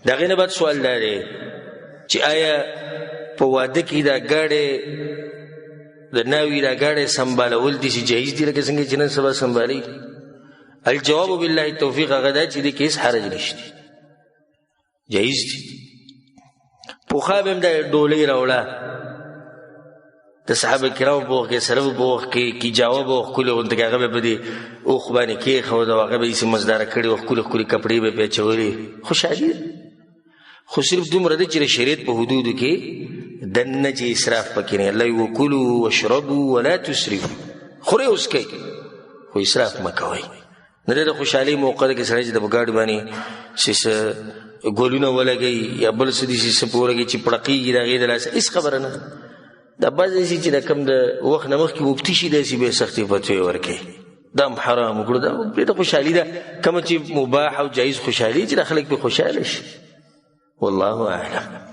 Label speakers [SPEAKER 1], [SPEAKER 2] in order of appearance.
[SPEAKER 1] د هغې نه بعد سوال دا دی چې آیا په واده کې دا ګاډی د ناوي دا ګاډی سنبالول دي چې جایز دي لکه څنګه چې نن سبا سنبالي؟ الجواب بالله توفیق هغه دا چې دې کې هېڅ حرج نشته، جایز دي. پخوا به هم دا ډولۍ راوړه د صحابه کرامو په وخت کې، سلفو په وخت کې کیجاوه به ښکلې غونته کې هغه به په دې اوښ باندې کېښود او هغه به یې داسې مزداره کړې وه، ښکلې ښکلې کپړې به پې اچولې. خوشحالي ده، خو صرف دومره ده چې د شریعت په حدودو کې دننه چې اسراف پکې نه. الله وکلوا واشربوا ولا تسرفوا، خورئ اوس کوئ خو اسراف مه کوئ. نه ده د خوشحالۍ موقع ده کې سړی چې د په ګاډي باندې چې څه ګلونه ولګوي یا بل څه داسې څه پې ولګوي چې پړقېږي د هغې د لاسه، هېڅ خبره نه ده. دا بعض داسې چې د کوم د وخت نه مخکې مفتي شي داسې به یې سختې فتوې ورکوي، دا هم حرام وکړو، دا پرېږده خوشحالي ده کومه چې مباح او جایز خوشحالي چې دا خلک پې خوشحاله شي. والله اعلم.